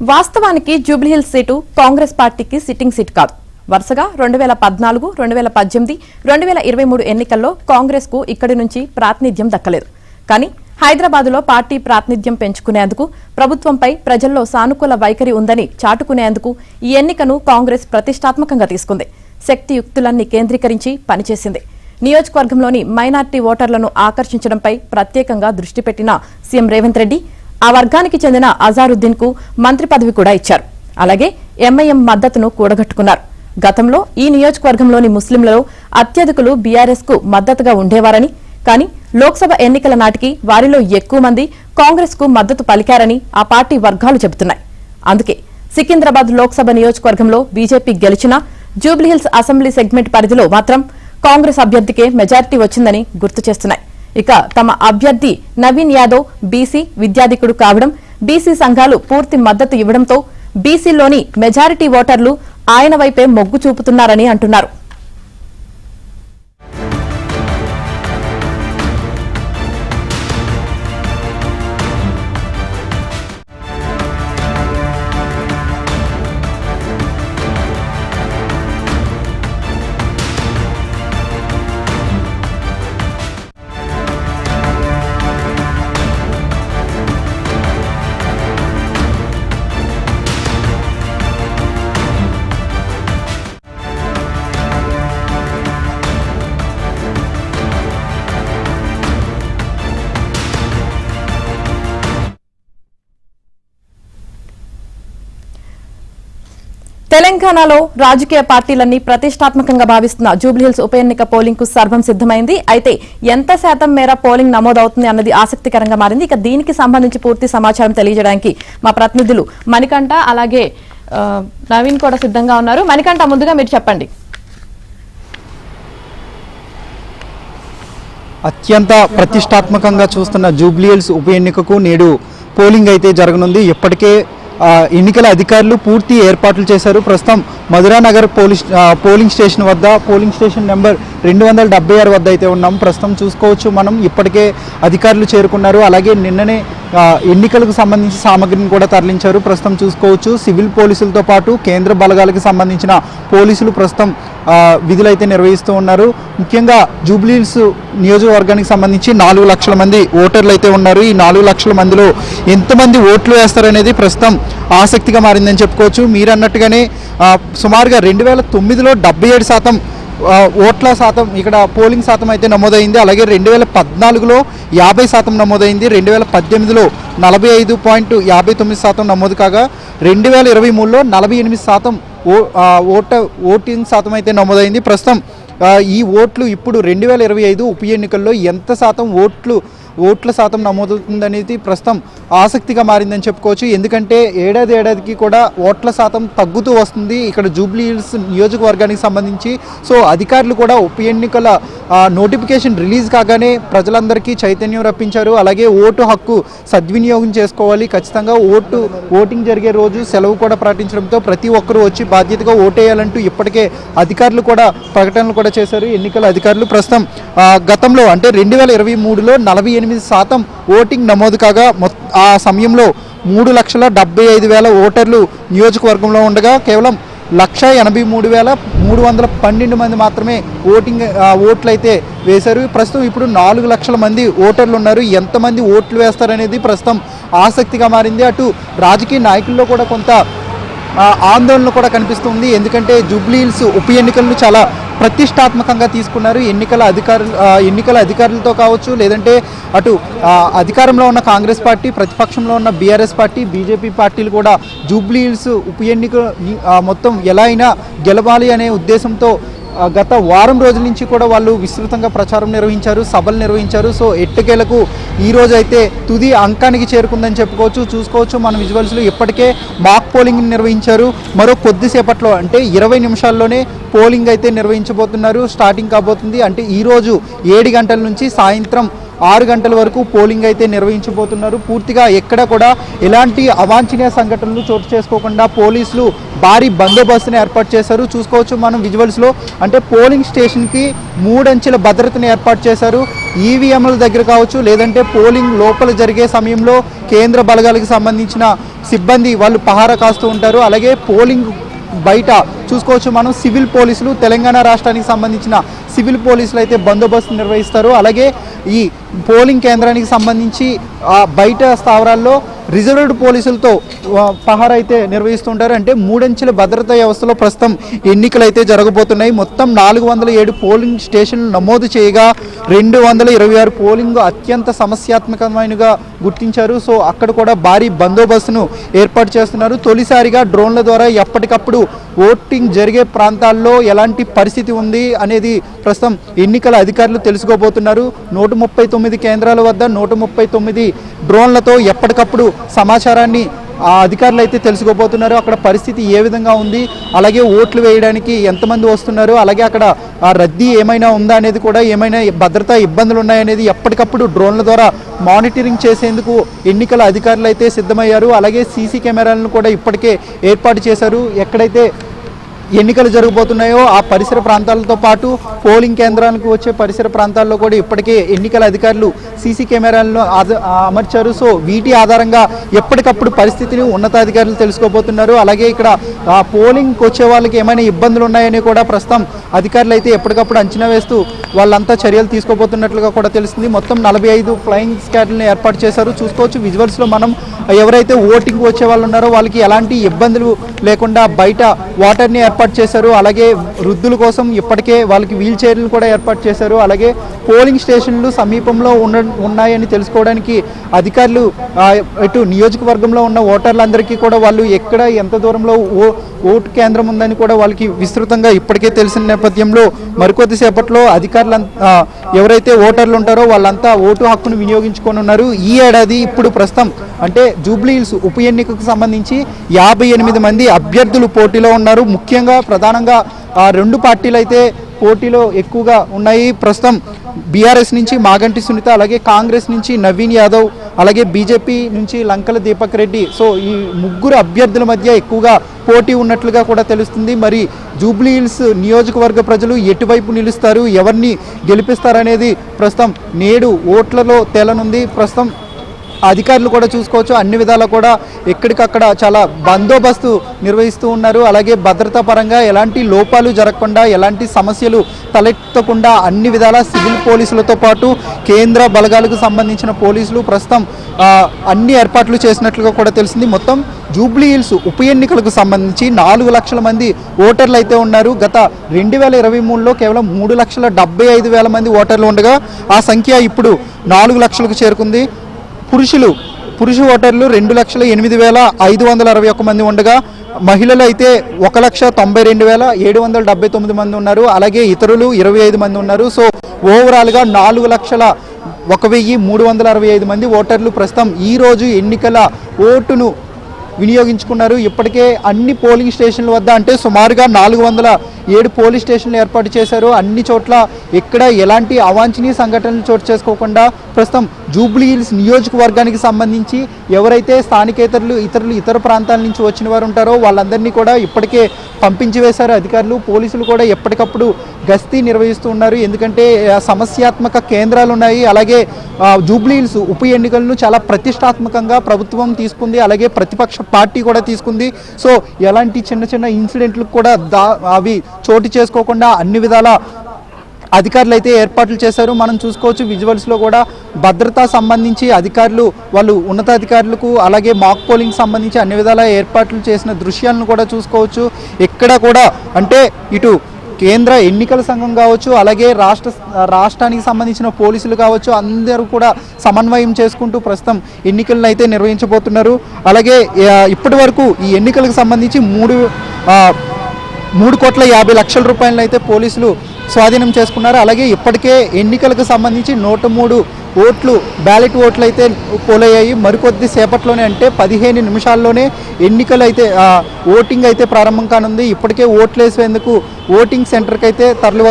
వాస్తవానికి జూబ్లీహిల్స్ సీటు కాంగ్రెస్ పార్టీకి sitting seat కాదు. వరుసగా 2014, 2018, 2023 ఎన్నికల్లో కాంగ్రెస్ కు ఇక్కడి నుంచి ప్రాతినిధ్యం దక్కలేదు. కానీ హైదరాబాద్లో పార్టీ ప్రాతినిధ్యం పెంచుకునేందుకు, ప్రభుత్వంపై ప్రజల్లో సానుకూల వైఖరి ఉందని చాటుకునేందుకు ఈ ఎన్నికను కాంగ్రెస్ ప్రతిష్టాత్మకంగా తీసుకుంది. శక్తియుక్తులన్నీ కేంద్రీకరించి పనిచేసింది. నియోజకవర్గంలోని మైనార్టీ ఓటర్లను ఆకర్షించడంపై ప్రత్యేకంగా దృష్టి పెట్టిన సీఎం రేవంత్ రెడ్డి ఆ వర్గానికి చెందిన అజారుద్దీన్ కు మంత్రి పదవి కూడా ఇచ్చారు. అలాగే ఎంఐఎం మద్దతును కూడగట్టుకున్నారు. గతంలో ఈ నియోజకవర్గంలోని ముస్లింలలో అత్యధికులు బీఆర్ఎస్ కు మద్దతుగా ఉండేవారని, కానీ లోక్సభ ఎన్నికల నాటికి వారిలో ఎక్కువ మంది కాంగ్రెస్ కు మద్దతు పలికారని ఆ పార్టీ వర్గాలు చెబుతున్నాయి. అందుకే సికింద్రాబాద్ లోక్సభ నియోజకవర్గంలో బీజేపీ గెలిచినా జూబ్లీహిల్స్ అసెంబ్లీ సెగ్మెంట్ పరిధిలో మాత్రం కాంగ్రెస్ అభ్యర్థికే మెజారిటీ వచ్చిందని గుర్తు చేస్తున్నాయి. ఇక తమ అభ్యర్థి నవీన్ యాదవ్ బీసీ విద్యాధికుడు కావడం, బీసీ సంఘాలు పూర్తి మద్దతు ఇవ్వడంతో బీసీలోని మెజారిటీ ఓటర్లు ఆయన వైపే మొగ్గు చూపుతున్నారని అంటున్నారు. తెలంగాణలో రాజకీయ పార్టీలన్నీ ప్రతిష్టాత్మకంగా భావిస్తున్న జూబ్లీహిల్స్ ఉప ఎన్నిక పోలింగ్ కు సర్వం సిద్దమైంది. అయితే ఎంత శాతం మేర పోలింగ్ నమోదవుతుంది అన్నది ఆసక్తికరంగా మారింది. ఇక దీనికి సంబంధించి పూర్తి సమాచారం తెలియజేయడానికి మా ప్రతినిధులు మణికంఠ అలాగే నవీన్ కూడా సిద్ధంగా ఉన్నారు. మణికంఠ, ముందుగా మీరు చెప్పండి. అత్యంత ప్రతిష్టాత్మకంగా చూస్తున్న జూబ్లీహిల్స్ ఉప ఎన్నికకు నేడు పోలింగ్ అయితే జరగనుంది. ఇప్పటికే ఎన్నికల అధికారులు పూర్తి ఏర్పాట్లు చేశారు. ప్రస్తుతం మధురానగర్ పోలింగ్ స్టేషన్ వద్ద, పోలింగ్ స్టేషన్ నెంబర్ 276 వద్ద అయితే ఉన్నాం. ప్రస్తుతం చూసుకోవచ్చు మనం, ఇప్పటికే అధికారులు చేరుకున్నారు. అలాగే నిన్ననే ఎన్నికలకు సంబంధించి సామగ్రిని కూడా తరలించారు. ప్రస్తుతం చూసుకోవచ్చు సివిల్ పోలీసులతో పాటు కేంద్ర బలగాలకు సంబంధించిన పోలీసులు ప్రస్తుతం విధులైతే నిర్వహిస్తూ ఉన్నారు. ముఖ్యంగా జూబ్లీహిల్స్ నియోజకవర్గానికి సంబంధించి 4 లక్షల మంది ఓటర్లు అయితే ఉన్నారు. ఈ 4 లక్షల మందిలో ఎంతమంది ఓట్లు వేస్తారనేది ప్రస్తుతం ఆసక్తిగా మారిందని చెప్పుకోవచ్చు. మీరు అన్నట్టుగానే సుమారుగా 2009లో 77% ఓట్ల శాతం, ఇక్కడ పోలింగ్ శాతం అయితే నమోదైంది. అలాగే 2014లో 50% నమోదైంది. 2018లో 45.59% నమోదు కాగా 2023లో 48% ఓటింగ్ శాతం అయితే నమోదైంది. ప్రస్తుతం ఈ ఓట్లు ఇప్పుడు 2025 ఉప ఎన్నికల్లో ఎంత శాతం ఓట్ల శాతం నమోదవుతుందనేది ప్రస్తుతం ఆసక్తిగా మారిందని చెప్పుకోవచ్చు. ఎందుకంటే ఏడాదికి కూడా ఓట్ల శాతం తగ్గుతూ వస్తుంది ఇక్కడ జూబ్లీహిల్స్ నియోజకవర్గానికి సంబంధించి. సో అధికారులు కూడా ఉప ఎన్నికల నోటిఫికేషన్ రిలీజ్ కాగానే ప్రజలందరికీ చైతన్యం రప్పించారు. అలాగే ఓటు హక్కు సద్వినియోగం చేసుకోవాలి, ఖచ్చితంగా ఓటింగ్ జరిగే రోజు సెలవు కూడా ప్రకటించడంతో ప్రతి ఒక్కరూ వచ్చి బాధ్యతగా ఓటేయాలంటూ ఇప్పటికే అధికారులు కూడా ప్రకటనలు కూడా చేశారు. ఎన్నికల అధికారులు ప్రస్తుతం గతంలో అంటే 2023లో 48% ఓటింగ్ నమోదు కాగా ఆ సమయంలో 3,75,000 ఓటర్లు నియోజకవర్గంలో ఉండగా కేవలం 1,83,312 మంది మాత్రమే ఓట్లు అయితే వేశారు. ప్రస్తుతం ఇప్పుడు 4 లక్షల మంది ఓటర్లు ఉన్నారు. ఎంతమంది ఓట్లు వేస్తారనేది ప్రస్తుతం ఆసక్తిగా మారింది. అటు రాజకీయ నాయకుల్లో కూడా కొంత ఆందోళన కూడా కనిపిస్తుంది. ఎందుకంటే జూబ్లీహిల్స్ ఉప ఎన్నికలను చాలా ప్రతిష్టాత్మకంగా తీసుకున్నారు. ఎన్నికల అధికారులతో కావచ్చు, లేదంటే అటు అధికారంలో ఉన్న కాంగ్రెస్ పార్టీ, ప్రతిపక్షంలో ఉన్న బీఆర్ఎస్ పార్టీ, బీజేపీ పార్టీలు కూడా జూబ్లీహిల్స్ ఉప ఎన్నిక మొత్తం ఎలా అయినా గెలవాలి అనే ఉద్దేశంతో గత వారం రోజుల నుంచి కూడా వాళ్ళు విస్తృతంగా ప్రచారం నిర్వహించారు, సభలు నిర్వహించారు. సో ఎట్టకేలకు ఈరోజు అయితే తుది అంకానికి చేరుకుందని చెప్పుకోవచ్చు. చూసుకోవచ్చు మన విజువల్స్లో ఇప్పటికే మాక్ పోలింగ్ నిర్వహించారు. మరో కొద్దిసేపట్లో అంటే 20 నిమిషాల్లోనే పోలింగ్ అయితే నిర్వహించబోతున్నారు. స్టార్టింగ్ కాబోతుంది. అంటే ఈరోజు 7 గంటల నుంచి సాయంత్రం 6 గంటల వరకు పోలింగ్ అయితే నిర్వహించబోతున్నారు. పూర్తిగా ఎక్కడ కూడా ఎలాంటి అవాంఛనీయ సంఘటనలు చోటు చేసుకోకుండా పోలీసులు భారీ బందోబస్తుని ఏర్పాటు చేశారు. చూసుకోవచ్చు మనం విజువల్స్లో. అంటే పోలింగ్ స్టేషన్కి 3 అంచెల భద్రతను ఏర్పాటు చేశారు. ఈవీఎంల దగ్గర కావచ్చు, లేదంటే పోలింగ్ లోపల జరిగే సమయంలో కేంద్ర బలగాలకు సంబంధించిన సిబ్బంది వాళ్ళు పహారా కాస్తూ ఉంటారు. అలాగే పోలింగ్ బయట చూసుకోవచ్చు మనం సివిల్ పోలీసులు, తెలంగాణ రాష్ట్రానికి సంబంధించిన సివిల్ పోలీసులు అయితే బందోబస్తు నిర్వహిస్తారు. అలాగే ఈ పోలింగ్ కేంద్రానికి సంబంధించి బయట స్థావరాల్లో రిజర్వ్డ్ పోలీసులతో పహారా అయితే నిర్వహిస్తుంటారు. అంటే 3 అంచెల భద్రతా వ్యవస్థలో ప్రస్తుతం ఎన్నికలు అయితే జరగబోతున్నాయి. మొత్తం 407 పోలింగ్ స్టేషన్లు నమోదు చేయగా 226 పోలింగ్ అత్యంత సమస్యాత్మకమైనగా గుర్తించారు. సో అక్కడ కూడా భారీ బందోబస్తును ఏర్పాటు చేస్తున్నారు. తొలిసారిగా డ్రోన్ల ద్వారా ఎప్పటికప్పుడు ఓటింగ్ జరిగే ప్రాంతాల్లో ఎలాంటి పరిస్థితి ఉంది అనేది ప్రస్తుతం ఎన్నికల అధికారులు తెలుసుకోబోతున్నారు. 139 కేంద్రాల వద్ద 139 డ్రోన్లతో ఎప్పటికప్పుడు సమాచారాన్ని అధికారులు అయితే తెలుసుకోబోతున్నారు. అక్కడ పరిస్థితి ఏ విధంగా ఉంది, అలాగే ఓట్లు వేయడానికి ఎంతమంది వస్తున్నారు, అలాగే అక్కడ రద్దీ ఏమైనా ఉందా అనేది కూడా, ఏమైనా భద్రతా ఇబ్బందులు ఉన్నాయనేది ఎప్పటికప్పుడు డ్రోన్ల ద్వారా మానిటరింగ్ చేసేందుకు ఎన్నికల అధికారులు అయితే సిద్ధమయ్యారు. అలాగే సీసీ కెమెరాలను కూడా ఇప్పటికే ఏర్పాటు చేశారు. ఎక్కడైతే ఎన్నికలు జరగబోతున్నాయో ఆ పరిసర ప్రాంతాలతో పాటు పోలింగ్ కేంద్రాలకు వచ్చే పరిసర ప్రాంతాల్లో కూడా ఇప్పటికే ఎన్నికల అధికారులు సీసీ కెమెరాలను అమర్చారు. సో వీటి ఆధారంగా ఎప్పటికప్పుడు పరిస్థితిని ఉన్నతాధికారులు తెలుసుకోబోతున్నారు. అలాగే ఇక్కడ పోలింగ్కి వచ్చే వాళ్ళకి ఏమైనా ఇబ్బందులు ఉన్నాయని కూడా ప్రస్తుతం అధికారులు అయితే ఎప్పటికప్పుడు అంచనా వేస్తూ వాళ్ళంతా చర్యలు తీసుకోబోతున్నట్లుగా కూడా తెలుస్తుంది. మొత్తం 45 ఫ్లయింగ్ స్క్వాడ్లను ఏర్పాటు చేశారు. చూసుకోవచ్చు విజువల్స్లో మనం. ఎవరైతే ఓటింగ్ వచ్చే వాళ్ళు ఉన్నారో వాళ్ళకి ఎలాంటి ఇబ్బందులు లేకుండా బయట వాటర్ని ఏర్పాటు చేశారు. అలాగే వృద్ధుల కోసం ఇప్పటికే వాళ్ళకి వీల్ చైర్లు కూడా ఏర్పాటు చేశారు. అలాగే పోలింగ్ స్టేషన్లు సమీపంలో ఉన్నాయని తెలుసుకోవడానికి అధికారులు ఇటు నియోజకవర్గంలో ఉన్న ఓటర్లందరికీ కూడా వాళ్ళు ఎక్కడ ఎంత దూరంలో ఓటు కేంద్రం ఉందని కూడా వాళ్ళకి విస్తృతంగా ఇప్పటికే తెలిసిన నేపథ్యంలో మరికొద్దిసేపట్లో అధికారులు ఎవరైతే ఓటర్లు ఉంటారో వాళ్ళంతా ఓటు హక్కును వినియోగించుకొని ఈ ఏడాది ఇప్పుడు ప్రస్తుతం అంటే జూబ్లీ హిల్స్ ఉప ఎన్నికకు సంబంధించి 58 మంది అభ్యర్థులు పోటీలో ఉన్నారు. ముఖ్యంగా ప్రధానంగా 2 పార్టీలు అయితే పోటీలో ఎక్కువగా ఉన్నాయి. ప్రస్తుతం బీఆర్ఎస్ నుంచి మాగంటి సునీత, అలాగే కాంగ్రెస్ నుంచి నవీన్ యాదవ్, అలాగే బీజేపీ నుంచి లంకల దీపక్ రెడ్డి. సో ఈ 3 అభ్యర్థుల మధ్య ఎక్కువగా పోటీ ఉన్నట్లుగా కూడా తెలుస్తుంది. మరి జూబ్లీ హిల్స్ నియోజకవర్గ ప్రజలు ఎటువైపు నిలుస్తారు, ఎవరిని గెలిపిస్తారనేది ప్రస్తుతం నేడు ఓట్లలో తేలనుంది. ప్రస్తుతం అధికారులు కూడా చూసుకోవచ్చు అన్ని విధాలా కూడా ఎక్కడికక్కడ చాలా బందోబస్తు నిర్వహిస్తూ ఉన్నారు. అలాగే భద్రతా పరంగా ఎలాంటి లోపాలు జరగకుండా, ఎలాంటి సమస్యలు తలెత్తకుండా అన్ని విధాల సివిల్ పోలీసులతో పాటు కేంద్ర బలగాలకు సంబంధించిన పోలీసులు ప్రస్తుతం అన్ని ఏర్పాట్లు చేసినట్లుగా కూడా తెలిసింది. మొత్తం జూబ్లీ హిల్స్ ఉప ఎన్నికలకు సంబంధించి 4 లక్షల మంది ఓటర్లు అయితే ఉన్నారు. గత 2023లో కేవలం 3,75,000 మంది ఓటర్లు ఉండగా ఆ సంఖ్య ఇప్పుడు 4 లక్షలకు చేరుకుంది. పురుష ఓటర్లు 2,08,561 మంది ఉండగా మహిళలు అయితే 1,92,779 మంది ఉన్నారు. అలాగే ఇతరులు 25 మంది ఉన్నారు. సో ఓవరాల్గా 4,01,365 మంది ఓటర్లు ప్రస్తుతం ఈరోజు ఎన్నికల ఓటును వినియోగించుకున్నారు. ఇప్పటికే అన్ని పోలింగ్ స్టేషన్ల వద్ద అంటే సుమారుగా 407 పోలీస్ స్టేషన్లు ఏర్పాటు చేశారు. అన్ని చోట్ల ఎక్కడ ఎలాంటి అవాంఛనీయ సంఘటనలు చోటు చేసుకోకుండా ప్రస్తుతం జూబ్లీ హిల్స్ నియోజకవర్గానికి సంబంధించి ఎవరైతే స్థానికేతరులు ఇతర ప్రాంతాల నుంచి వచ్చిన వారు ఉంటారో వాళ్ళందరినీ కూడా ఇప్పటికే పంపించి వేశారు అధికారులు. పోలీసులు కూడా ఎప్పటికప్పుడు గస్తీ నిర్వహిస్తూ ఉన్నారు. ఎందుకంటే సమస్యాత్మక కేంద్రాలు ఉన్నాయి. అలాగే జూబ్లీ హిల్స్ ఉప ఎన్నికలను చాలా ప్రతిష్టాత్మకంగా ప్రభుత్వం తీసుకుంది, అలాగే ప్రతిపక్ష పార్టీ కూడా తీసుకుంది. సో ఎలాంటి చిన్న ఇన్సిడెంట్లకు కూడా అవి చోటు చేసుకోకుండా అన్ని విధాల అధికారులు అయితే ఏర్పాట్లు చేశారు. మనం చూసుకోవచ్చు విజువల్స్లో కూడా భద్రతా సంబంధించి అధికారులు వాళ్ళు ఉన్నతాధికారులకు అలాగే మాక్ పోలింగ్ సంబంధించి అన్ని విధాల ఏర్పాట్లు చేసిన దృశ్యాలను కూడా చూసుకోవచ్చు. ఎక్కడ కూడా అంటే ఇటు కేంద్ర ఎన్నికల సంఘం కావచ్చు, అలాగే రాష్ట్రానికి సంబంధించిన పోలీసులు కావచ్చు, అందరూ కూడా సమన్వయం చేసుకుంటూ ప్రస్తుతం ఎన్నికలను అయితే నిర్వహించబోతున్నారు. అలాగే ఇప్పటి వరకు ఈ ఎన్నికలకు సంబంధించి 3,50,00,000 రూపాయలను అయితే పోలీసులు స్వాధీనం చేసుకున్నారు. అలాగే ఇప్పటికే ఎన్నికలకు సంబంధించి 103 బ్యాలెట్ ఓట్లు అయితే పోలయ్యాయి. మరికొద్ది సేపట్లోనే అంటే 15 నిమిషాల్లోనే ఎన్నికలు అయితే ఓటింగ్ అయితే ప్రారంభం కానుంది. ఇప్పటికే ఓట్లు వేసేందుకు ఓటింగ్ సెంటర్కి అయితే తరలి